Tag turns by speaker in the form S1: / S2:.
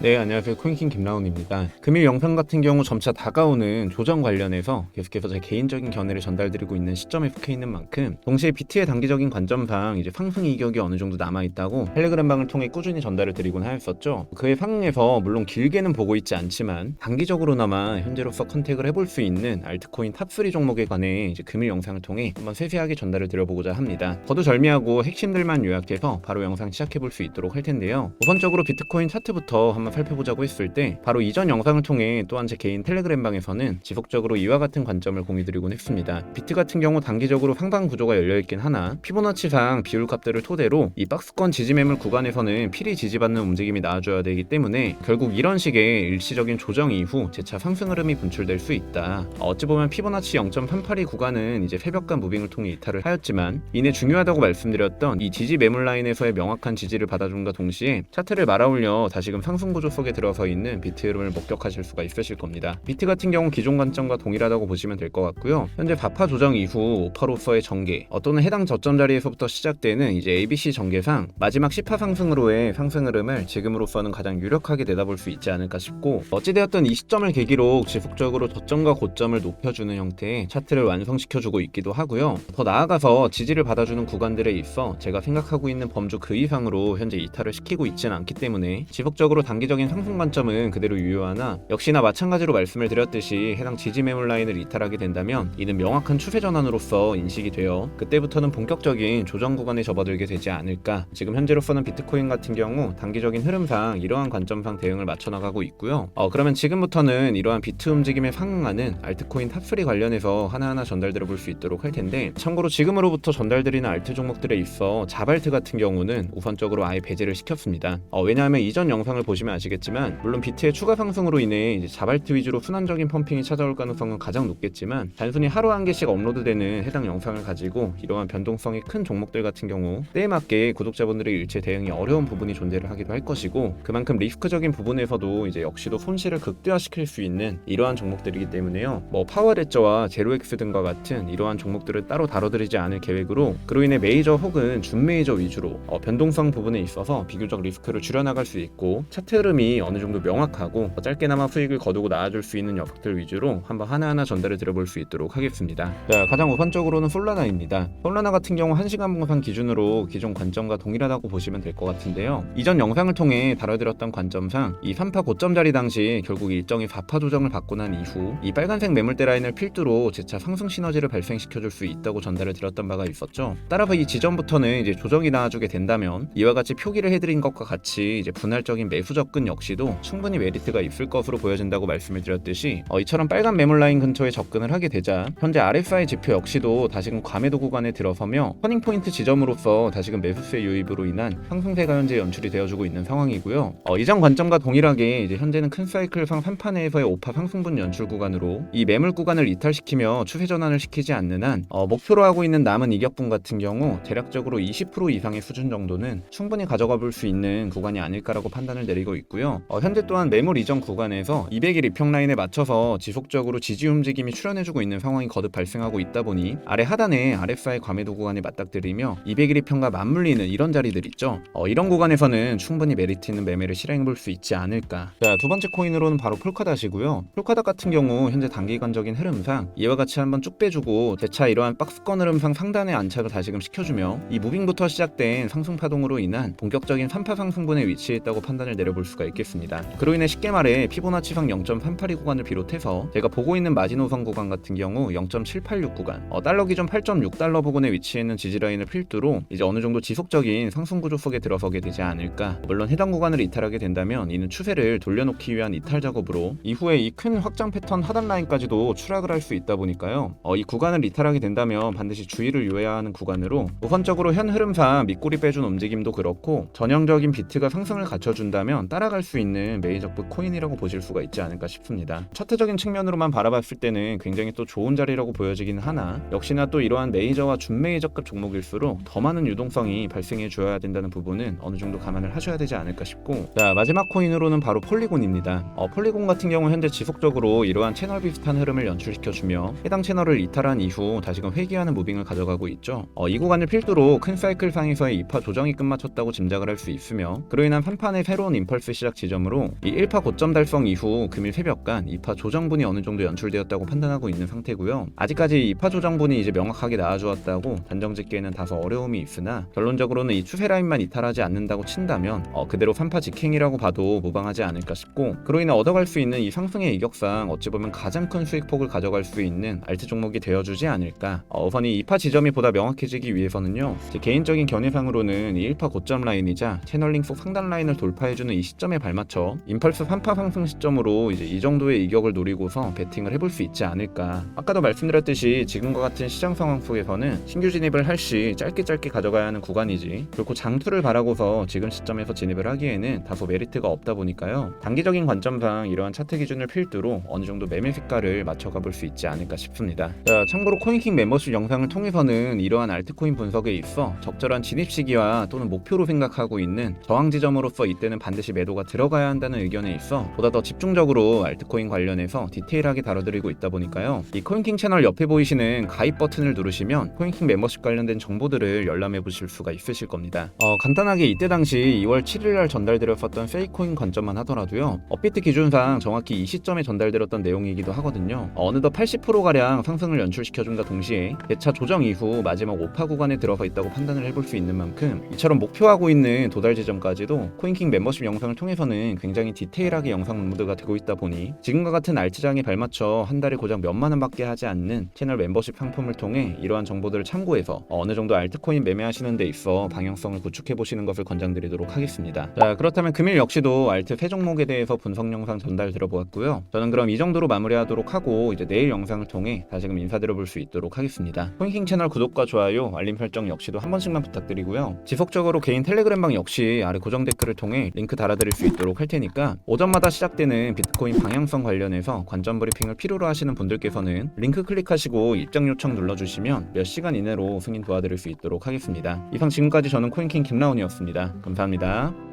S1: 네, 안녕하세요. 코인킹 김라운입니다. 금일 영상 같은 경우 점차 다가오는 조정 관련해서 계속해서 제 개인적인 견해를 전달드리고 있는 시점에 속해 있는 만큼 동시에 비트의 단기적인 관점상 이제 상승 이격이 어느 정도 남아있다고 텔레그램방을 통해 꾸준히 전달을 드리곤 하였었죠. 그의 상황에서 물론 길게는 보고 있지 않지만 단기적으로나마 현재로서 컨택을 해볼 수 있는 알트코인 탑3 종목에 관해 이제 금일 영상을 통해 한번 세세하게 전달을 드려보고자 합니다. 거두절미하고 핵심들만 요약해서 바로 영상 시작해볼 수 있도록 할 텐데요. 우선적으로 비트코인 차트부터 한번 살펴보자고 했을 때 바로 이전 영상을 통해 또한 제 개인 텔레그램방에서는 지속적으로 이와 같은 관점을 공유드리곤 했습니다. 비트 같은 경우 단기적으로 상방 구조가 열려있긴 하나 피보나치상 비율값들을 토대로 이 박스권 지지 매물 구간에서는 필히 지지받는 움직임이 나와줘야 되기 때문에 결국 이런 식의 일시적인 조정 이후 재차 상승 흐름이 분출될 수 있다. 어찌 보면 피보나치 0.382 구간은 이제 새벽간 무빙을 통해 이탈을 하였지만 이내 중요하다고 말씀드렸던 이 지지 매물 라인에서의 명확한 지지를 받아줌과 동시에 차트를 말아올려 다시금 상승 구조 속에 들어서 있는 비트 흐름을 목격하실 수가 있으실 겁니다. 비트 같은 경우 기존 관점과 동일하다고 보시면 될 것 같고요. 현재 바파 조정 이후 오파로서의 전개 또는 해당 저점 자리에서부터 시작되는 이제 ABC 전개상 마지막 10파 상승으로의 상승 흐름을 지금으로서는 가장 유력하게 내다볼 수 있지 않을까 싶고 어찌되었든 이 시점을 계기로 지속적으로 저점과 고점을 높여주는 형태의 차트를 완성시켜주고 있기도 하고요. 더 나아가서 지지를 받아주는 구간들에 있어 제가 생각하고 있는 범주 그 이상으로 현재 이탈을 시키고 있지는 않기 때문에 지속적으로 단기적인 상승 관점은 그대로 유효하나 역시나 마찬가지로 말씀을 드렸듯이 해당 지지 매물 라인을 이탈하게 된다면 이는 명확한 추세 전환으로서 인식이 되어 그때부터는 본격적인 조정 구간에 접어들게 되지 않을까. 지금 현재로서는 비트코인 같은 경우 단기적인 흐름상 이러한 관점상 대응을 맞춰나가고 있고요. 그러면 지금부터는 이러한 비트 움직임에 상응하는 알트코인 탑3 관련해서 하나하나 전달드려 볼 수 있도록 할 텐데 참고로 지금으로부터 전달드리는 알트 종목들에 있어 자발트 같은 경우는 우선적으로 아예 배제를 시켰습니다. 왜냐하면 이전 영상을 보시면 아시겠지만 물론 비트의 추가 상승으로 인해 이제 자발트 위주로 순환적인 펌핑이 찾아올 가능성은 가장 높겠지만 단순히 하루 한 개씩 업로드되는 해당 영상을 가지고 이러한 변동성이 큰 종목들 같은 경우 때에 맞게 구독자분들의 일체 대응이 어려운 부분이 존재를 하기도 할 것이고 그만큼 리스크적인 부분에서도 이제 역시도 손실을 극대화시킬 수 있는 이러한 종목들이기 때문에요. 파워레저와 제로엑스 등과 같은 이러한 종목들을 따로 다뤄드리지 않을 계획으로 그로 인해 메이저 혹은 준메이저 위주로 변동성 부분에 있어서 비교적 리스크를 줄여나갈 수 있고 차트 흐름이 어느 정도 명확하고 짧게나마 수익을 거두고 나아줄 수 있는 녀석들 위주로 한번 하나하나 전달을 드려볼 수 있도록 하겠습니다. 자, 가장 우선적으로는 솔라나입니다. 솔라나 같은 경우 1시간 봉상 기준으로 기존 관점과 동일하다고 보시면 될 것 같은데요. 이전 영상을 통해 다뤄드렸던 관점상 이 3파 고점 자리 당시 결국 일정의 4파 조정을 받고 난 이후 이 빨간색 매물대 라인을 필두로 재차 상승 시너지를 발생시켜줄 수 있다고 전달을 드렸던 바가 있었죠. 따라서 이 지점부터는 이제 조정이 나와주게 된다면 이와 같이 표기를 해드린 것과 같이 이제 분할적인 매수 접근 역시도 충분히 메리트가 있을 것으로 보여진다고 말씀을 드렸듯이 이처럼 빨간 매물 라인 근처에 접근을 하게 되자 현재 RSI 지표 역시도 다시금 과매도 구간에 들어서며 터닝 포인트 지점으로서 다시금 매수세 유입으로 인한 상승세가 현재 연출이 되어주고 있는 상황이고요. 이전 관점과 동일하게 이제 현재는 큰 사이클상 3판에서의 5파 상승분 연출 구간으로 이 매물 구간을 이탈시키며 추세 전환을 시키지 않는 한 목표로 하고 있는 남은 이격분 같은 경우 대략적으로 20% 이상의 수준 정도는 충분히 가져가 볼 수 있는 구간이 아닐까라고 판단을 내리고 있고요. 현재 또한 매물 이전 구간에서 200일 이평 라인에 맞춰서 지속적으로 지지 움직임이 출현해주고 있는 상황이 거듭 발생하고 있다 보니 아래 하단에 RSI 과매도 구간에 맞닥뜨리며 200일 이평과 맞물리는 이런 자리들 있죠. 이런 구간에서는 충분히 메리트 있는 매매를 실행해볼 수 있지 않을까. 자, 두 번째 코인으로는 바로 폴카닷이고요. 폴카닷 같은 경우 현재 단기간적인 흐름상 이와 같이 한번 쭉 빼주고 재차 이러한 박스권 흐름상 상단에 안착을 다시금 시켜주며 이 무빙부터 시작된 상승 파동으로 인한 본격적인 3파 상승분에 위치했다고 판단을 내려볼 수가 있겠습니다. 그로 인해 쉽게 말해 피보나치상 0.382 구간을 비롯해서 제가 보고 있는 마지노선 구간 같은 경우 0.786 구간 달러 기준 8.6달러 부근에 위치해 있는 지지라인을 필두로 이제 어느 정도 지속적인 상승 구조 속에 들어서게 되지 않을까. 물론 해당 구간을 이탈하게 된다면 이는 추세를 돌려놓기 위한 이탈 작업으로 이후에 이 큰 확장 패턴 하단 라인까지도 추락을 할 수 있다 보니까요. 이 구간을 이탈하게 된다면 반드시 주의를 요해야 하는 구간으로 우선적으로 현 흐름상 밑꼬리 빼준 움직임도 그렇고 전형적인 비트가 상승을 갖춰준다면 따라갈 수 있는 메이저급 코인이라고 보실 수가 있지 않을까 싶습니다. 차트적인 측면으로만 바라봤을 때는 굉장히 또 좋은 자리라고 보여지기는 하나 역시나 또 이러한 메이저와 준메이저급 종목일수록 더 많은 유동성이 발생해 줘야 된다는 부분은 어느 정도 감안을 하셔야 되지 않을까 싶고 자, 마지막 코인으로는 바로 폴리곤입니다. 폴리곤 같은 경우 현재 지속적으로 이러한 채널 비슷한 흐름을 연출시켜주며 해당 채널을 이탈한 이후 다시금 회귀하는 무빙을 가져가고 있죠. 이 구간을 필두로 큰 사이클 상에서의 2파 조정이 끝마쳤다고 짐작을 할 수 있으며 그로 인한 3판의 새로운 임펄스 베이스 시작 지점으로 이 1파 고점 달성 이후 금일 새벽간 2파 조정분이 어느 정도 연출되었다고 판단하고 있는 상태고요. 아직까지 2파 조정분이 이제 명확하게 나와주었다고 단정짓기에는 다소 어려움이 있으나 결론적으로는 이 추세 라인만 이탈하지 않는다고 친다면 그대로 3파 직행이라고 봐도 무방하지 않을까 싶고, 그로 인해 얻어갈 수 있는 이 상승의 이격상 어찌 보면 가장 큰 수익폭을 가져갈 수 있는 알트 종목이 되어주지 않을까. 우선 이 2파 지점이 보다 명확해지기 위해서는요, 제 개인적인 견해상으로는 이 1파 고점 라인이자 채널링 속 상단 라인을 돌파해주는 이 시점에 발맞춰 임펄스 3파 상승 시점으로 이제 이 정도의 이격을 노리고서 베팅을 해볼 수 있지 않을까. 아까도 말씀드렸듯이 지금과 같은 시장 상황 속에서는 신규 진입을 할 시 짧게 가져가야 하는 구간이지, 결코 장투를 바라고서 지금 시점에서 진입을 하기에는 다소 메리트가 없다 보니까요, 단기적인 관점상 이러한 차트 기준을 필두로 어느 정도 매매 색깔을 맞춰가 볼 수 있지 않을까 싶습니다. 자, 참고로 코인킹 멤버십 영상을 통해서는 이러한 알트코인 분석에 있어 적절한 진입 시기와 또는 목표로 생각하고 있는 저항 지점으로서 이때는 반드시 매도가 들어가야 한다는 의견에 있어 보다 더 집중적으로 알트코인 관련해서 디테일하게 다뤄드리고 있다 보니까요, 이 코인킹 채널 옆에 보이시는 가입 버튼을 누르시면 코인킹 멤버십 관련된 정보들을 열람해 보실 수가 있으실 겁니다. 간단하게 이때 당시 2월 7일날 전달드렸었던 페이코인 관점만 하더라도요, 업비트 기준상 정확히 이 시점에 전달드렸던 내용이기도 하거든요. 어느덧 80%가량 상승을 연출시켜준다 동시에 대차 조정 이후 마지막 5파 구간에 들어서 있다고 판단을 해볼 수 있는 만큼, 이처럼 목표하고 있는 도달 지점까지도 코인킹 멤버십 영상을 통해서는 굉장히 디테일하게 영상 업로드가 되고 있다 보니 지금과 같은 알트장에 발맞춰 한 달에 고작 몇만 원밖에 하지 않는 채널 멤버십 상품을 통해 이러한 정보들을 참고해서 어느 정도 알트코인 매매하시는 데 있어 방향성을 구축해 보시는 것을 권장드리도록 하겠습니다. 자, 그렇다면 금일 역시도 알트 세 종목에 대해서 분석 영상 전달 드려보았고요. 저는 그럼 이 정도로 마무리하도록 하고 이제 내일 영상을 통해 다시금 인사드려볼 수 있도록 하겠습니다. 코인킹 채널 구독과 좋아요, 알림 설정 역시도 한 번씩만 부탁드리고요. 지속적으로 개인 텔레그램방 역시 아래 고정 댓글을 통해 링크 달아드릴 수 있도록 할 테니까 오전마다 시작되는 비트코인 방향성 관련해서 관점 브리핑을 필요로 하시는 분들께서는 링크 클릭하시고 입장 요청 눌러주시면 몇 시간 이내로 승인 도와드릴 수 있도록 하겠습니다. 이상 지금까지 저는 코인킹 김라운이었습니다. 감사합니다.